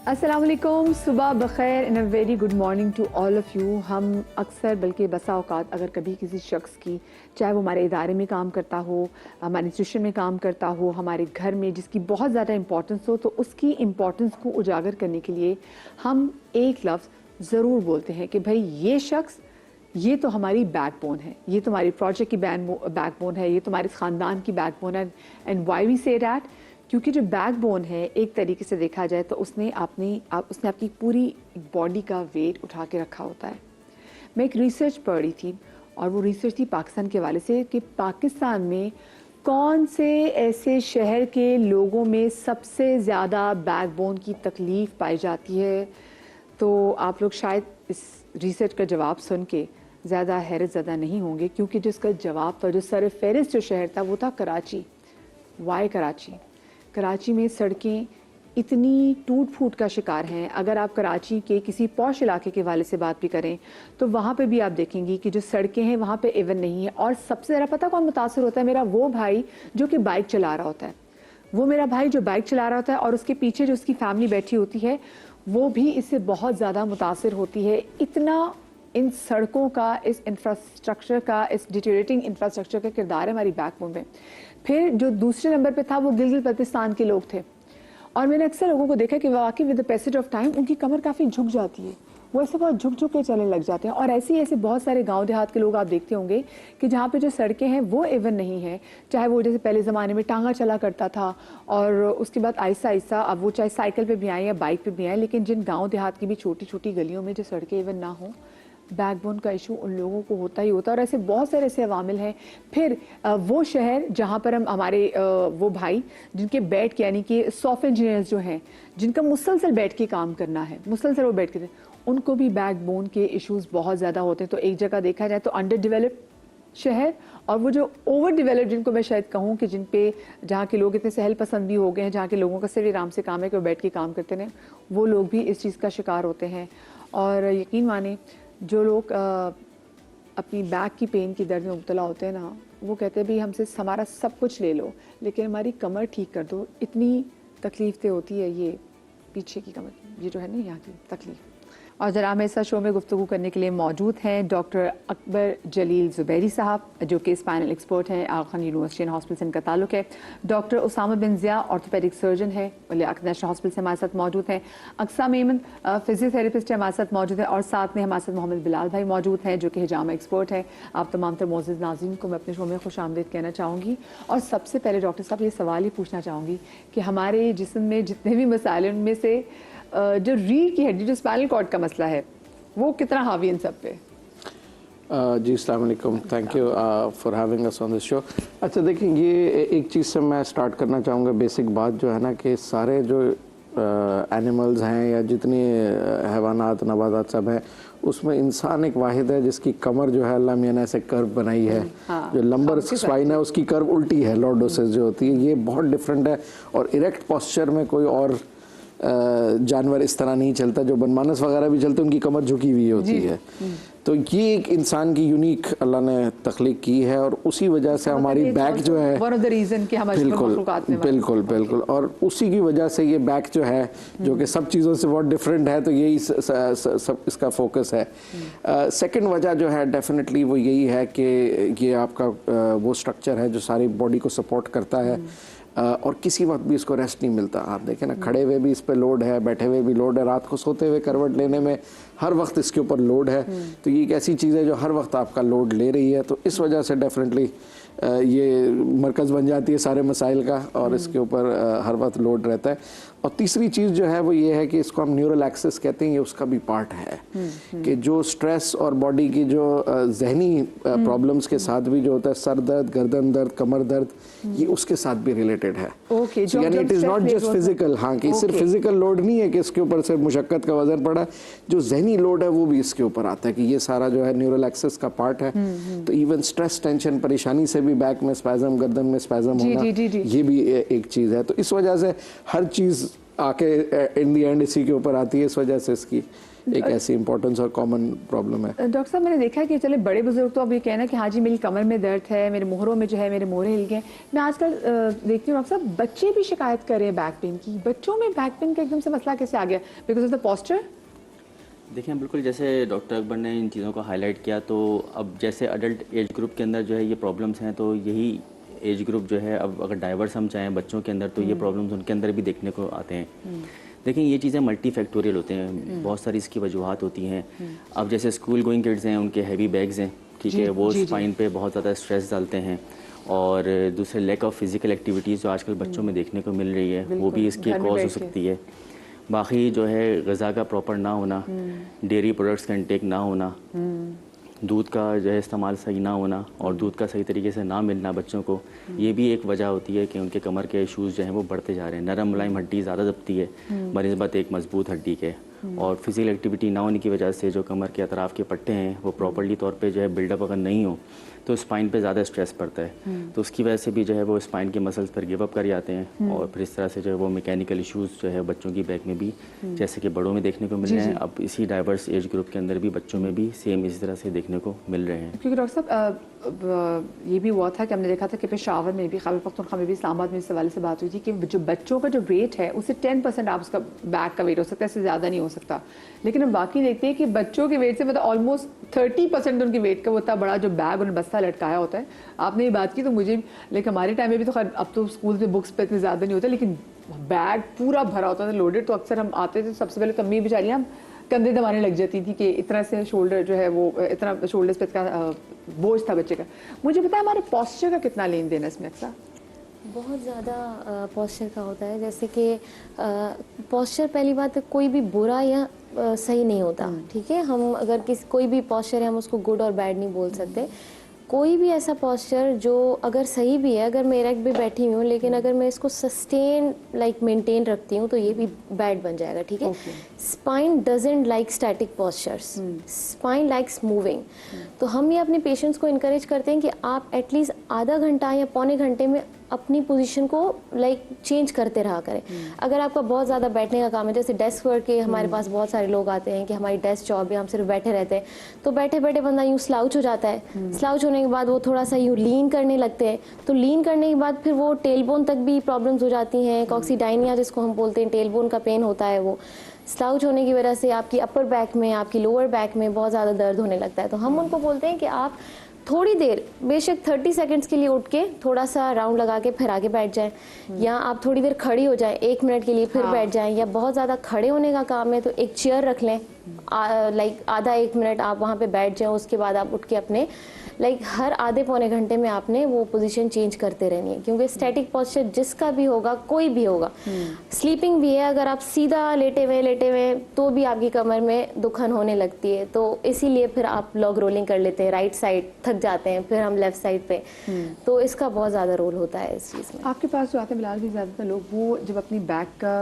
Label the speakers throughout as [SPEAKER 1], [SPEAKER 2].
[SPEAKER 1] अस्सलाम वालेकुम, सुबह बखैर and a very good morning to all of you. हम अक्सर बल्कि बसा औकात अगर कभी किसी शख्स की, चाहे वो हमारे इदारे में काम करता हो, हमारे इंस्टीट्यूशन में काम करता हो, हमारे घर में जिसकी बहुत ज़्यादा इंपॉर्टेंस हो, तो उसकी इम्पॉर्टेंस को उजागर करने के लिए हम एक लफ्ज़ ज़रूर बोलते हैं कि भाई ये शख्स, ये तो हमारी बैकबोन है, ये तो हमारी प्रोजेक्ट की बैकबोन है, ये तो हमारे ख़ानदान की बैकबोन है। And why we say that, क्योंकि जो बैकबोन है एक तरीके से देखा जाए तो उसने आपकी पूरी बॉडी का वेट उठा के रखा होता है। मैं एक रिसर्च पढ़ रही थी और वो रिसर्च थी पाकिस्तान के हवाले से कि पाकिस्तान में कौन से ऐसे शहर के लोगों में सबसे ज़्यादा बैकबोन की तकलीफ़ पाई जाती है। तो आप लोग शायद इस रिसर्च का जवाब सुन के ज़्यादा हैरत ज़दा नहीं होंगे, क्योंकि जिसका जवाब था, जो सर फहरिस्त जो शहर था, वो था कराची। वाई कराची? कराची में सड़कें इतनी टूट फूट का शिकार हैं। अगर आप कराची के किसी पॉश इलाके के वाले से बात भी करें तो वहाँ पे भी आप देखेंगी कि जो सड़कें हैं वहाँ पे इवन नहीं है। और सबसे ज़्यादा पता कौन मुतासर होता है? मेरा वो भाई जो कि बाइक चला रहा होता है। वो मेरा भाई जो बाइक चला रहा होता है और उसके पीछे जो उसकी फैमिली बैठी होती है, वो भी इससे बहुत ज़्यादा मुतासर होती है। इतना इन सड़कों का, इस इंफ्रास्ट्रक्चर का, इस डिटेरियोरेटिंग इंफ्रास्ट्रक्चर का किरदार है हमारी बैकबोन में। फिर जो दूसरे नंबर पे था वो गिलगित बल्तिस्तान के लोग थे। और मैंने अक्सर लोगों को देखा कि वाकई with the passage of time उनकी कमर काफ़ी झुक जाती है, वो ऐसे बहुत झुक झुक के चलने लग जाते हैं। और ऐसे बहुत सारे गांव देहात के लोग आप देखते होंगे कि जहाँ पे जो सड़कें हैं वो इवन नहीं है। चाहे वो जैसे पहले ज़माने में टांगा चला करता था और उसके बाद आहिस्ता आहिस्ता अब वो चाहे साइकिल पे भी आए या बाइक पे भी आए, लेकिन जिन गाँव देहात की भी छोटी छोटी गलियों में जो सड़कें इवन ना हो, बैकबोन का इशू उन लोगों को होता ही होता है। और ऐसे बहुत सारे ऐसे अवामिल हैं। फिर वो शहर जहाँ पर हम हमारे वो भाई जिनके बैठ के, यानी कि सॉफ्टवेयर इंजीनियर्स जो हैं, जिनका मुसलसल बैठ के काम करना है, मुसलसल वो बैठ के, उनको भी बैकबोन के इश्यूज बहुत ज़्यादा होते हैं। तो एक जगह देखा जाए तो अंडर डेवलप्ड शहर, और वो जो ओवर डेवलप्ड, जिनको मैं शायद कहूँ कि जिन पे जहाँ के लोग इतने सहल पसंद भी हो गए हैं, जहाँ के लोगों का सिर्फ आराम से काम है कि वो बैठ के काम करते हैं, वो लोग भी इस चीज़ का शिकार होते हैं। और यकीन माने, जो लोग अपनी बैक की पेन की दर्द में मुब्तला होते हैं ना, वो कहते हैं भाई हमसे हमारा सब कुछ ले लो लेकिन हमारी कमर ठीक कर दो। इतनी तकलीफ होती है ये पीछे की कमर की, ये जो है ना यहाँ की तकलीफ। और ज़रा हमें इस शो में गुफ्तगू करने के लिए मौजूद हैं डॉक्टर अकबर जलील ज़ुबैरी साहब, जो कि स्पाइनल एक्सपर्ट हैं, आगा खान यूनिवर्सिटी एंड हॉस्पिटल से इनका ताल्लुक है। डॉक्टर उसामा बिन ज़िया ऑर्थोपेडिक सर्जन है, लियाकत नेशनल हॉस्पिटल से हमारे साथ मौजूद हैं। अक्सा मेमन फिजियोथेरेपिस्ट है, हमारे साथ मौजूद है। और साथ में हमारे साथ मोहम्मद बिलाल भाई मौजूद हैं, जो कि हिजामा एक्सपर्ट हैं। आप तमाम तर मोअज़्ज़िज़ नाज़रीन को मैं अपने शो में खुशामदीद कहना चाहूँगी। और सबसे पहले डॉक्टर साहब, ये सवाल ही पूछना चाहूँगी कि हमारे जिस्म में जितने भी मसाइल हैं, उनमें से जो रीढ़ की हड्डी, जो स्पाइनल कॉर्ड का मसला है, वो कितना हावी इन सब पे?
[SPEAKER 2] जी अस्सलाम वालेकुम, thank you for having us on this show. अच्छा देखिए, ये एक चीज़ से मैं स्टार्ट करना चाहूँगा, बेसिक बात जो है ना, कि सारे जो एनिमल्स हैं या जितनी हैवानात नबातात सब हैं, उसमें इंसान एक वाहिद है जिसकी कमर जो है अल्लाह मियाँ ने ऐसे कर्व बनाई है। जो लंबर स्पाइन है उसकी कर्व उल्टी है, लॉर्डोसिस जो होती है, ये बहुत डिफरेंट है। और इरेक्ट पोस्चर में कोई और जानवर इस तरह नहीं चलता। जो बनमानस वगैरह भी चलते हैं उनकी कमर झुकी हुई होती है। तो ये एक इंसान की यूनिक अल्लाह ने तख्लीक की है, और उसी वजह से हमारी बैक जो है, बिल्कुल, और उसी की वजह से ये बैक जो है, जो कि सब चीज़ों से बहुत डिफरेंट है, तो यही सब इसका फोकस है। सेकंड वजह जो है डेफिनेटली वो यही है कि ये आपका वो स्ट्रक्चर है जो सारी बॉडी को सपोर्ट करता है, और किसी वक्त भी इसको रेस्ट नहीं मिलता। आप देखें ना, खड़े हुए भी इस पे लोड है, बैठे हुए भी लोड है, रात को सोते हुए करवट लेने में हर वक्त इसके ऊपर लोड है। तो ये एक ऐसी चीज़ है जो हर वक्त आपका लोड ले रही है। तो इस वजह से डेफिनेटली ये मरकज़ बन जाती है सारे मसाइल का, और इसके ऊपर हर वक्त लोड रहता है। और तीसरी चीज़ जो है वो ये है कि इसको हम न्यूरल एक्सेस कहते हैं, ये उसका भी पार्ट है कि जो स्ट्रेस और बॉडी की जो जहनी प्रॉब्लम्स के साथ भी जो होता है, सर दर्द, गर्दन दर्द, कमर दर्द, ये उसके साथ भी रिलेटेड है। यानी it is not just physical, हाँ, कि सिर्फ फिजिकल लोड नहीं है कि इसके ऊपर सिर्फ मुशक्कत का वजन पड़ा, जो जहनी लोड है वो भी इसके ऊपर आता है, कि ये सारा जो है न्यूरल एक्सेस का पार्ट है। तो इवन स्ट्रेस, टेंशन, परेशानी से भी बैक में स्पैज़म, गर्दन में स्पैज़म होना, ये भी एक चीज़ है। तो इस वजह से हर चीज़ आके इन दी एंड इसी के ऊपर आती है, इस वजह से इसकी एक ऐसी इंपॉर्टेंस और कॉमन प्रॉब्लम है।
[SPEAKER 1] डॉक्टर साहब मैंने देखा है कि चले बड़े बुजुर्ग तो अब ये कहना कि हाँ जी मेरी कमर में दर्द है, मेरे मोहरों में जो है मेरे मोहरे हिल गए। मैं आजकल देखती हूँ डॉक्टर साहब बच्चे भी शिकायत कर रहे हैं बैक पेन की। बच्चों में बैक पेन का एकदम से मसला कैसे आ गया? Because of the posture.
[SPEAKER 3] देखिए बिल्कुल जैसे डॉक्टर अकबर ने इन चीज़ों को हाईलाइट किया, तो अब जैसे अडल्ट एज ग्रुप के अंदर जो है ये प्रॉब्लम्स हैं, तो यही एज ग्रुप जो है अब अगर डाइवर्स हम चाहें बच्चों के अंदर तो ये प्रॉब्लम्स उनके अंदर भी देखने को आते हैं। देखिए ये चीज़ें मल्टी फैक्टोरियल होते हैं, बहुत सारी इसकी वजूहत होती हैं। अब जैसे स्कूल गोइंग किड्स हैं, उनके हैवी बैग्स हैं, ठीक है, वो स्पाइन पे बहुत ज़्यादा स्ट्रेस डालते हैं। और दूसरे लैक ऑफ फिजिकल एक्टिविटीज़ जो आजकल बच्चों में देखने को मिल रही है वो भी इसकी कॉज हो सकती है। बाकी जो है ग़िज़ा का प्रॉपर ना होना, डेयरी प्रोडक्ट्स का इंटेक ना होना, दूध का जो है इस्तेमाल सही ना होना और दूध का सही तरीके से ना मिलना बच्चों को, ये भी एक वजह होती है कि उनके कमर के इश्यूज़ जो हैं वो बढ़ते जा रहे हैं। नरम मुलायम हड्डी ज़्यादा दबती है बनिस्बत एक मजबूत हड्डी के, और फिजिकल एक्टिविटी ना होने की वजह से जो कमर के अतराफ़ के पट्टे हैं वो प्रॉपर्ली तौर पे जो है बिल्डअप अगर नहीं हो तो स्पाइन पे ज़्यादा स्ट्रेस पड़ता है, तो उसकी वजह से भी जो है वो स्पाइन के मसल्स पर गिव अप कर जाते हैं और फिर इस तरह से जो है वो मैकेनिकल इश्यूज़ जो है बच्चों की बैक में भी जैसे कि बड़ों में देखने को मिल रहे हैं, अब इसी डाइवर्स एज ग्रुप के अंदर भी बच्चों में भी सेम इसी तरह से देखने को मिल रहे हैं।
[SPEAKER 1] क्योंकि डॉक्टर साहब ये भी हुआ था कि हमने देखा था कि पेशावर में भी, खैबर पख्तूनख्वा में भी, इस्लामाबाद में इस हवाले से बात हुई थी कि जो बच्चों का जो वेट है उससे 10% आप उसका बैक का वेट हो सकता है, इससे ज़्यादा नहीं हो सकता। लेकिन हम बाकी देखते हैं कि बच्चों के वेट से मतलब ऑलमोस्ट 30% उनके वेट का वो इतना बड़ा जो बैग उन्हें बस्ता लटकाया होता है। आपने ये बात की तो मुझे, लेकिन हमारे टाइम में भी तो खैर अब तो स्कूल में बुक्स पे इतने ज़्यादा नहीं होता, लेकिन बैग पूरा भरा होता था लोडेड। तो अक्सर हम आते थे, सबसे पहले तो अम्मी बेचारियाँ कंधे दबाने लग जाती थी कि इतना से शोल्डर जो है वो इतना शोल्डर पे इसका बोझ था बच्चे का। मुझे पता है हमारे पोस्चर का कितना लेन देन है इसमें अक्सर?
[SPEAKER 4] बहुत ज़्यादा पोस्चर का होता है। जैसे कि पोस्चर पहली बात कोई भी बुरा या सही नहीं होता, ठीक है। हम अगर कोई भी पोस्चर है हम उसको गुड और बैड नहीं बोल सकते। कोई भी ऐसा पोस्चर जो अगर सही भी है, अगर मैं इरेक्ट भी बैठी हुई हूँ लेकिन अगर मैं इसको सस्टेन मेंटेन रखती हूँ तो ये भी बैड बन जाएगा, ठीक है। Spine doesn't like static postures, spine likes moving. तो हम ये अपने पेशेंट्स को इनकरेज करते हैं कि आप एटलीस्ट आधा घंटा या पौने घंटे में अपनी पोजीशन को चेंज करते रहा करें। अगर आपका बहुत ज़्यादा बैठने का काम है, जैसे डेस्क वर्क के हमारे पास बहुत सारे लोग आते हैं कि हमारी डेस्क जॉब है, हम सिर्फ बैठे रहते हैं, तो बैठे बैठे बंदा यूँ स्लाउच हो जाता है। स्लाउच होने के बाद वो थोड़ा सा यूँ लीन करने लगते हैं, तो लीन करने के बाद फिर वो टेलबोन तक भी प्रॉब्लम्स हो जाती हैं। कॉक्सीडाइनिया जिसको हम बोलते हैं, टेलबोन का पेन होता है, वो स्लाउच होने की वजह से आपकी अपर बैक में, आपकी लोअर बैक में बहुत ज़्यादा दर्द होने लगता है। तो हम उनको बोलते हैं कि आप थोड़ी देर, बेशक 30 सेकंड्स के लिए उठ के थोड़ा सा राउंड लगा के फिर आगे बैठ जाएं, या आप थोड़ी देर खड़ी हो जाएं 1 मिनट के लिए फिर बैठ जाएं, या बहुत ज़्यादा खड़े होने का काम है तो एक चेयर रख लें, आधा 1 मिनट आप वहाँ पे बैठ जाएं, उसके बाद आप उठ के अपने हर आधे पौने घंटे में आपने वो पोजीशन चेंज करते रहनी है। क्योंकि स्टैटिक पोस्चर जिसका भी होगा, कोई भी होगा, स्लीपिंग भी है, अगर आप सीधा लेटे हुए तो भी आपकी कमर में दुखन होने लगती है। तो इसीलिए फिर आप लॉग रोलिंग कर लेते हैं, राइट साइड थक जाते हैं, फिर हम लेफ्ट साइड पे, तो इसका बहुत ज़्यादा रोल होता है इस चीज़ में।
[SPEAKER 1] आपके पास जो आते हैं बिलाल भी, ज़्यादातर लोग वो जब अपनी बैक का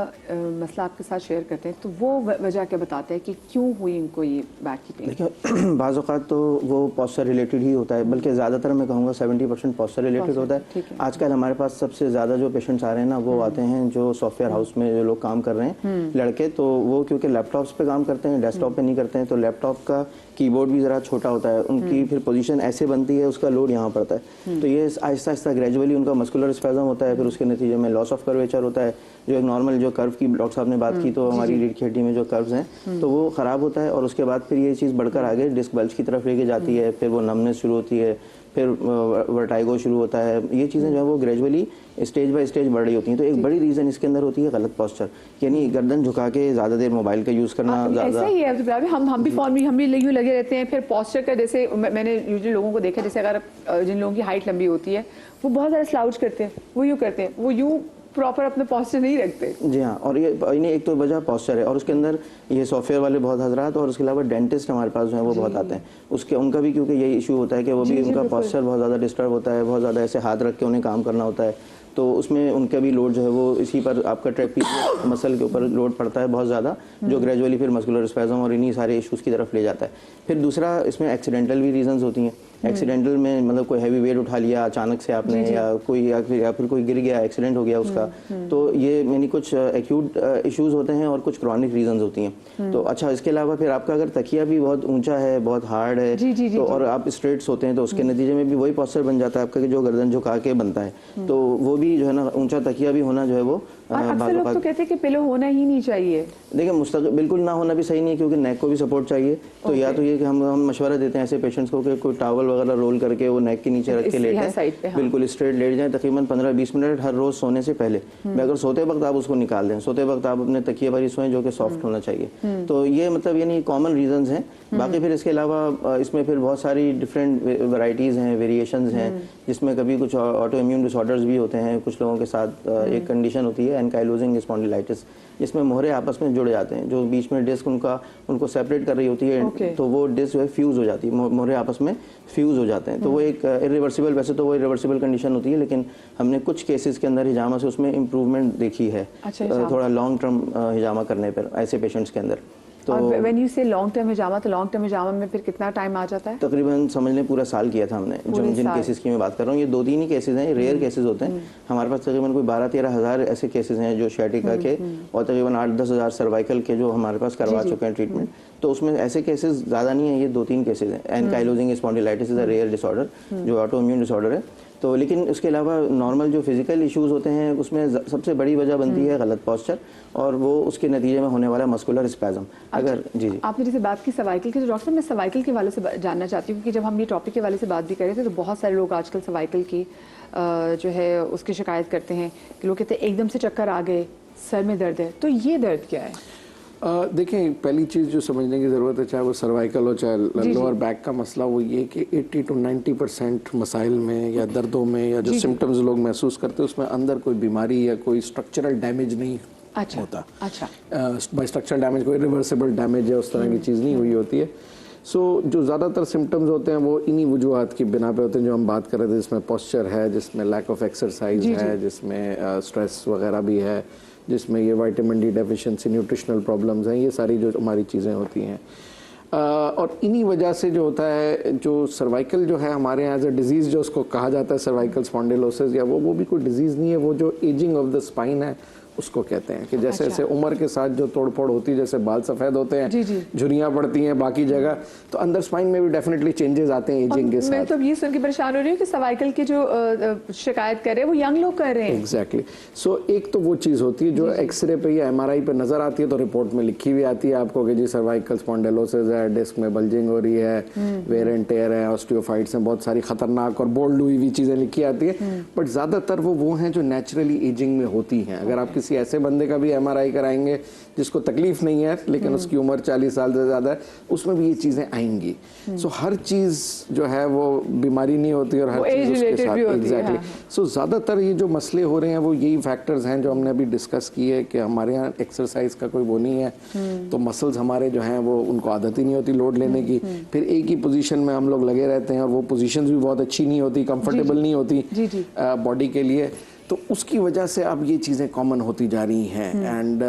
[SPEAKER 1] मसला आपके साथ शेयर करते हैं तो वो वजह क्या बताते हैं कि क्यों हुई इनको ये बैक की पेन?
[SPEAKER 5] देखिए बाज़ औक़ात तो वो पोस्चर रिलेटेड ही होता है, बल्कि ज़्यादातर मैं कहूँगा 70% पोस्चर रिलेटेड होता है। आजकल हमारे पास सबसे ज़्यादा जो पेशेंट्स आ रहे हैं ना, वो आते हैं जो सॉफ्टवेयर हाउस में जो लोग काम कर रहे हैं लड़के, तो वो क्योंकि लैपटॉप्स पे काम करते हैं, डेस्कटॉप पे नहीं करते हैं, तो लैपटॉप का कीबोर्ड भी ज़रा छोटा होता है, उनकी फिर पोजीशन ऐसे बनती है, उसका लोड यहाँ पड़ता है, तो ये आहिस्ता आहिस्ता ग्रेजुअली उनका मस्कुलर स्पैज़म होता है, फिर उसके नतीजे में लॉस ऑफ कर्वेचर होता है। जो एक नॉर्मल जो कर्व की डॉक्टर साहब ने बात की, तो हमारी रीढ़ की हड्डी में जो कर्व्स हैं तो वो ख़राब होता है, और उसके बाद फिर ये चीज़ बढ़कर आगे डिस्क बल्ज की तरफ लेके जाती है, फिर वो नमनेस शुरू होती है, फिर वर्टाइगो शुरू होता है। ये चीज़ें जो है वो ग्रेजुअली स्टेज बाय स्टेज बढ़ रही होती हैं। तो एक बड़ी रीज़न इसके अंदर होती है गलत पोस्चर, यानी गर्दन झुका के ज़्यादा देर मोबाइल का यूज़ करना।
[SPEAKER 1] ऐसा ही है तो हम भी फ़ोन में हम भी यूँ लगे रहते हैं। फिर पोस्चर का, जैसे मैंने यूजुअली लोगों को देखा, जैसे अगर जिन लोगों की हाइट लंबी होती है वो बहुत ज़्यादा स्लाउच करते हैं, वो यूँ करते हैं, वो यूँ प्रॉपर अपने पोस्चर नहीं रखते।
[SPEAKER 5] जी हाँ, और ये इन्हें एक तो वजह पोस्चर है, और उसके अंदर ये सॉफ्टवेयर वाले बहुत हजरात, और उसके अलावा डेंटिस्ट हमारे पास जो है वो बहुत आते हैं, उनका भी क्योंकि यही इशू होता है कि वो भी उनका पोस्चर बहुत ज़्यादा डिस्टर्ब होता है, बहुत ज़्यादा ऐसे हाथ रख के उन्हें काम करना होता है, तो उसमें उनका भी लोड जो है वो इसी पर आपका ट्रेपेजियस मसल के ऊपर लोड पड़ता है बहुत ज़्यादा, जो ग्रेजुअली फिर मस्कुलर स्पैज़म और इन्हीं सारे इश्यूज़ की तरफ ले जाता है। फिर दूसरा इसमें एक्सीडेंटल भी रीजंस होती हैं, एक्सीडेंटल में मतलब कोई हैवी वेट उठा लिया अचानक से आपने, या फिर कोई गिर गया, एक्सीडेंट हो गया उसका, तो ये यानी कुछ एक्यूट इश्यूज होते हैं और कुछ क्रॉनिक रीजंस होती हैं। तो अच्छा, इसके अलावा फिर आपका अगर तकिया भी बहुत ऊंचा है, बहुत हार्ड है, तो और आप स्ट्रेट सोते हैं तो उसके नतीजे में भी वही पोस्चर बन जाता है आपका कि जो गर्दन झुका के बनता है, तो वो भी जो है ना ऊंचा तकिया भी होना जो है वो
[SPEAKER 1] अक्सर लोग तो कहते हैं कि पिलो होना ही नहीं चाहिए।
[SPEAKER 5] देखिए बिल्कुल ना होना भी सही नहीं है, क्योंकि नेक को भी सपोर्ट चाहिए। तो या तो ये कि हम मशवरा देते हैं ऐसे पेशेंट्स को कि कोई टॉवल वगैरह रोल करके वो नेक के नीचे रख के लेटें, बिल्कुल स्ट्रेट लेट जाएं, तकरीबन 15-20 मिनट हर रोज सोने से पहले। अगर सोते वक्त आप उसको निकाल दें, सोते वक्त आप अपने तकिए पर ही सोएं जो कि सॉफ्ट होना चाहिए। तो ये मतलब यानी कॉमन रीजंस हैं। बाकी फिर इसके अलावा इसमें फिर बहुत सारी डिफरेंट वैरायटीज़ हैं, वेरिएशंस हैं, जिसमें कभी कुछ ऑटो इम्यून डिसऑर्डर्स भी होते हैं। कुछ लोगों के साथ एक कंडीशन होती है एनकाइलोजिंग स्पॉन्डिलाइटिस, जिसमें मोहरे आपस में जुड़ जाते हैं, जो बीच में डिस्क उनको सेपरेट कर रही होती है, तो वो डिस्क जो है फ्यूज हो जाती है, मोहरे आपस में फ्यूज हो जाते हैं। तो वो एक इरिवर्सिबल, वैसे तो वो इरिवर्सिबल कंडीशन होती है, लेकिन हमने कुछ केसेस के अंदर हिजामा से उसमें इम्प्रूवमेंट देखी है, थोड़ा लॉन्ग टर्म हिजामा करने पर ऐसे पेशेंट्स के अंदर।
[SPEAKER 1] तो व्हेन यू से लॉन्ग टर्म हिजामा, तो लॉन्ग टर्म हिजामा में फिर कितना टाइम आ जाता है?
[SPEAKER 5] तकरीबन समझ लें पूरा साल किया था हमने। जिन केसेस की मैं बात कर रहा हूँ, ये 2-3 ही केसेस हैं, रेयर केसेस होते हैं। हमारे पास तकरीबन कोई 12-13 हज़ार ऐसे केसेस हैं जो शैटिका के, और तकरीबन 8-10 हज़ार सर्वाइकल के जो हमारे पास करवा चुके हैं ट्रीटमेंट। तो उसमें ऐसे केसेस ज़्यादा नहीं है, ये 2-3 केसेस हैं। Ankylosing spondylitis is a rare disorder, जो ऑटो इम्यून डिसऑर्डर है। तो लेकिन उसके अलावा नॉर्मल जो फिजिकल इश्यूज होते हैं उसमें सबसे बड़ी वजह बनती है गलत पोस्चर, और वो उसके नतीजे में होने वाला मस्कुलर स्पैज़म। अगर जी
[SPEAKER 1] आपने जैसे बात की सर्वाइकल की, तो डॉक्टर मैं सर्वाइकल के वाले से जानना चाहती हूँ, क्योंकि जब हम ये टॉपिक के वाले से बात भी कर रहे थे तो बहुत सारे लोग आजकल सर्वाइकल की जो है उसकी शिकायत करते हैं कि लोग कहते हैं एकदम से चक्कर आ गए, सर में दर्द है। तो ये दर्द क्या है?
[SPEAKER 2] देखें, पहली चीज़ जो समझने की ज़रूरत है, चाहे वो सर्वाइकल हो चाहे लोअर बैक का मसला, वो ये कि 80 to 90% मसाइल में या दर्दों में या जो सिम्टम्स लोग महसूस करते हैं उसमें अंदर कोई बीमारी या कोई स्ट्रक्चरल डैमेज नहीं होता।
[SPEAKER 1] अच्छा,
[SPEAKER 2] बाय स्ट्रक्चरल डैमेज कोई रिवर्सिबल डैमेज है, उस तरह की चीज़ नहीं हुई होती है। सो जो ज़्यादातर सिम्टम्स होते हैं वो इन्हीं वजूहात की बिना पे होते हैं जो हम बात कर रहे थे, जिसमें पोस्चर है, जिसमें लैक ऑफ एक्सरसाइज है, जिसमें स्ट्रेस वगैरह भी है, जिसमें ये vitamin D deficiency, nutritional problems हैं, ये सारी जो हमारी चीज़ें होती हैं। और इन्हीं वजह से जो होता है, जो सर्वाइकल जो है हमारे यहाँ एज अ डिजीज़ जो उसको कहा जाता है सर्वाइकल स्पॉन्डिलोसिस, या वो भी कोई डिजीज़ नहीं है, वो जो एजिंग ऑफ द स्पाइन है उसको कहते हैं कि जैसे जैसे उम्र के साथ जो तोड़फोड़ होती है, जैसे बाल सफ़ेद होते हैं, झुर्रियाँ पड़ती हैं बाकी जगह, तो अंदर स्पाइन में भी डेफिनेटली चेंजेस आते हैं एजिंग के साथ।
[SPEAKER 1] मैं तो ये सुन के परेशान हो रही हूँ कि सर्वाइकल की जो शिकायत कर रहे हैं वो यंग लोग कर रहे हैं।
[SPEAKER 2] एग्जैक्टली। सो एक तो वो चीज़ होती है जो एक्सरे पे या MRI पे नज़र आती है, तो रिपोर्ट में लिखी हुई आती है आपको कि जी सर्वाइकल स्पॉन्डिलोसिस है, डिस्क में बल्जिंग हो रही है, वेयर एंड टेयर है, ऑस्टियोफाइट्स हैं, बहुत सारी खतरनाक और बोल्ड हुई हुई चीज़ें लिखी आती है। बट ज़्यादातर वो हैं जो नेचुरली एजिंग में होती हैं। अगर आप किसी ऐसे बंदे का भी MRI कराएंगे जिसको तकलीफ नहीं है लेकिन उसकी उम्र 40 साल से ज़्यादा है, उसमें भी ये चीज़ें आएंगी। सो हर चीज़ जो है वो बीमारी नहीं होती और हर चीज़ उसके साथ एग्जैक्टली। सो ज़्यादातर ये जो मसले हो रहे हैं वो यही फैक्टर्स हैं जो हमने अभी डिस्कस किए कि हमारे यहाँ एक्सरसाइज का कोई वो नहीं है, तो मसल्स हमारे जो हैं वो उनको आदत ही नहीं होती लोड लेने की, फिर एक ही पोजीशन में हम लोग लगे रहते हैं और वो पोजीशंस भी बहुत अच्छी नहीं होती, कंफर्टेबल नहीं होती बॉडी के लिए। तो उसकी वजह से अब ये चीज़ें कॉमन होती जा रही हैं। एंड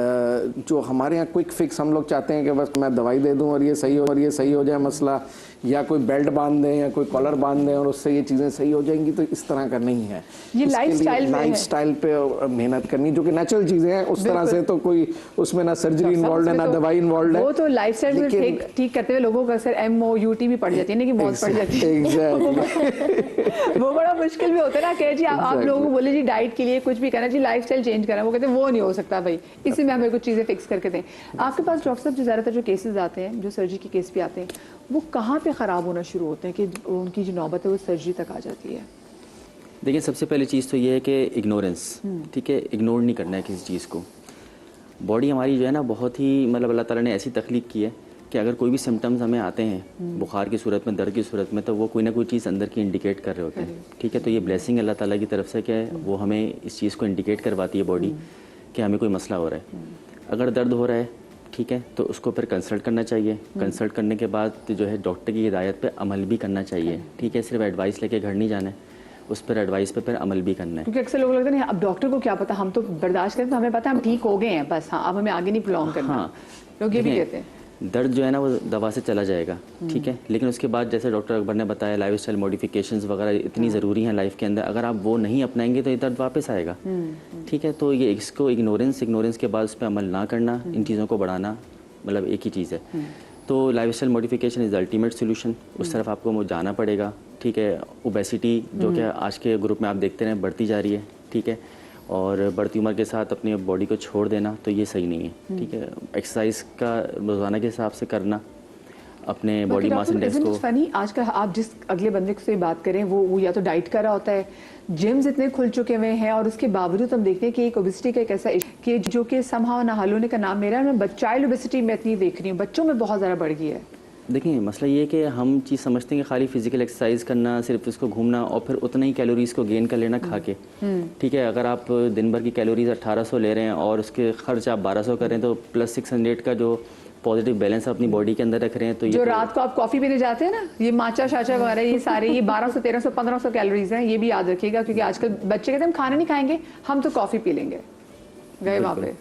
[SPEAKER 2] जो हमारे यहाँ क्विक फिक्स हम लोग चाहते हैं कि बस मैं दवाई दे दूं और ये सही हो जाए मसला, या कोई बेल्ट बांध दें या कोई कॉलर बांध दें और उससे ये चीज़ें सही हो जाएंगी, तो इस तरह का नहीं है।
[SPEAKER 1] ये
[SPEAKER 2] लाइफस्टाइल पे मेहनत करनी, जो कि नेचुरल चीज़ें हैं, उस तरह से तो कोई उसमें ना सर्जरी इन्वॉल्व है ना दवाई इन्वॉल्व है।
[SPEAKER 1] वो तो लाइफस्टाइल में ठीक करते हुए लोगों का सर MOUT भी पड़ जाती है ना, कि मौत पड़ जाती है। एग्जैक्टली। वो बड़ा मुश्किल भी होता है ना कि जी आप लोगों को बोले जी डाइट के लिए कुछ भी करना, जी लाइफस्टाइल चेंज करना, वो कहते हैं वो नहीं हो सकता भाई, इसी में हमें कुछ चीज़ें फिक्स करके दें। आपके पास डॉक्टर साहब जो ज़्यादातर जो केसेस आते हैं, जो सर्जरी के केस भी आते हैं, वो कहाँ पे ख़राब होना शुरू होते हैं कि उनकी जो नौबत है वो सर्जरी तक आ जाती है?
[SPEAKER 3] देखिए, सबसे पहली चीज़ तो ये है कि इग्नोरेंस, ठीक है, इग्नोर नहीं करना है किसी चीज़ को। बॉडी हमारी जो है ना बहुत ही मतलब अल्लाह ताला ने ऐसी तख्लीक की है कि अगर कोई भी सिम्टम्स हमें आते हैं बुखार की सूरत में, दर्द की सूरत में, तो वो कोई ना कोई चीज़ अंदर की इंडिकेट कर रहे होते हैं, ठीक है। तो ये ब्लेसिंग अल्लाह ताला की तरफ से कि वो हमें इस चीज़ को इंडिकेट करवाती है बॉडी कि हमें कोई मसला हो रहा है। अगर दर्द हो रहा है, ठीक है, तो उसको फिर कंसल्ट करना चाहिए। कंसल्ट करने के बाद जो है डॉक्टर की हिदायत पे अमल भी करना चाहिए, ठीक है। सिर्फ एडवाइस लेके घर नहीं जाना है, उस पर एडवाइस पे फिर अमल भी करना है।
[SPEAKER 1] क्योंकि अक्सर लोग लगता है अब डॉक्टर को क्या पता, हम तो बर्दाश्त करते हैं, हमें पता है हम ठीक हो गए हैं, बस हाँ अब हमें आगे नहीं प्रोलॉन्ग करना।
[SPEAKER 3] हाँ,
[SPEAKER 1] लोग ये भी कहते हैं।
[SPEAKER 3] दर्द जो है ना वो दवा से चला जाएगा, ठीक है, लेकिन उसके बाद जैसे डॉक्टर अकबर ने बताया लाइफस्टाइल मॉडिफिकेशंस वगैरह इतनी ज़रूरी हैं लाइफ के अंदर, अगर आप वो नहीं अपनाएंगे तो ये दर्द वापस आएगा, ठीक है। तो ये इसको इग्नोरेंस के बाद उस पर अमल ना करना, इन चीज़ों को बढ़ाना, मतलब एक ही चीज़ है। तो lifestyle modification is ultimate solution, उस तरफ आपको जाना पड़ेगा, ठीक है। ओबेसिटी जो कि आज के ग्रुप में आप देखते हैं बढ़ती जा रही है, ठीक है, और बढ़ती उम्र के साथ अपनी बॉडी को छोड़ देना तो ये सही नहीं है, ठीक है। एक्सरसाइज का रोज़ाना के हिसाब से करना, अपने बॉडी मास इंडेक्स को।
[SPEAKER 1] फनी आजकल आप जिस अगले बंदे से बात करें वो या तो डाइट कर रहा होता है, जिम्स इतने खुल चुके हुए हैं और उसके बावजूद हम देखते हैं कि एक ओबेसिटी का एक ऐसा कि जो कि समहाउ ना हल होने का नाम मेरा, मैं चाइल्ड ओबेसिटी में इतनी देख रही हूँ, बच्चों में बहुत ज़्यादा बढ़ गई है।
[SPEAKER 3] देखिए मसला ये है कि हम चीज़ समझते हैं कि खाली फिजिकल एक्सरसाइज करना, सिर्फ उसको घूमना और फिर उतना ही कैलोरीज को गेन कर लेना खा के, ठीक है। अगर आप दिन भर की कैलोरीज 1800 ले रहे हैं और उसके खर्च आप 1200 कर रहे हैं तो प्लस 600 का जो पॉजिटिव बैलेंस अपनी बॉडी के अंदर रख रहे हैं, तो ये
[SPEAKER 1] जो रात को आप कॉफ़ी पीने जाते हैं ना, ये माचा शाचा वगैरह ये सारे ये 1200 1300 1500 कैलोरीज हैं, ये भी याद रखिएगा, क्योंकि आजकल बच्चे कहते हैं हम खाना नहीं खाएंगे, हम तो कॉफ़ी पी लेंगे, गए वहाँ पे।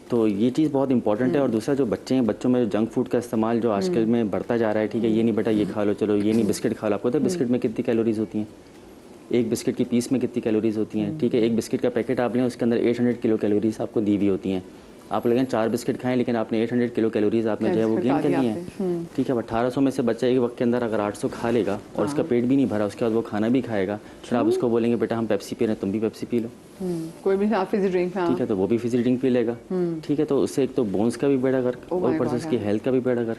[SPEAKER 3] तो ये चीज़ बहुत इंपॉर्टेंट है। और दूसरा जो बच्चे हैं, बच्चों में जो जंक फूड का इस्तेमाल जो आजकल में बढ़ता जा रहा है, ठीक है, ये नहीं बेटा ये खा लो, चलो ये नहीं बिस्किट खा लो, आपको पता है बिस्किट में कितनी कैलोरीज होती हैं, एक बिस्किट की पीस में कितनी कैलोरीज होती हैं, ठीक है। एक बिस्किट का पैकेट आप लें उसके अंदर 800 किलो कैलोरीज आपको दी हुई होती हैं, आप लगें 4 बिस्किट खाएं लेकिन आपने 800 किलो कैलोरीज आपने जो है वो गेन कर ली हैं, ठीक है। 1800 में से बच्चा एक वक्त के अंदर अगर 800 खा लेगा और उसका पेट भी नहीं भरा, उसके बाद वो खाना भी खाएगा, फिर आप उसको बोलेंगे बेटा हम पेप्सी पी रहे हैं, तुम भी पेप्सी पी लो,
[SPEAKER 1] कोई भी फिजी ड्रिंक,
[SPEAKER 3] ठीक है, तो वो भी फिजी ड्रिंक पी लेगा, ठीक है। तो उससे एक तो बोन्स का भी बेड़ा गर्क और ऊपर से उसकी हेल्थ का भी बेड़ा गर्क,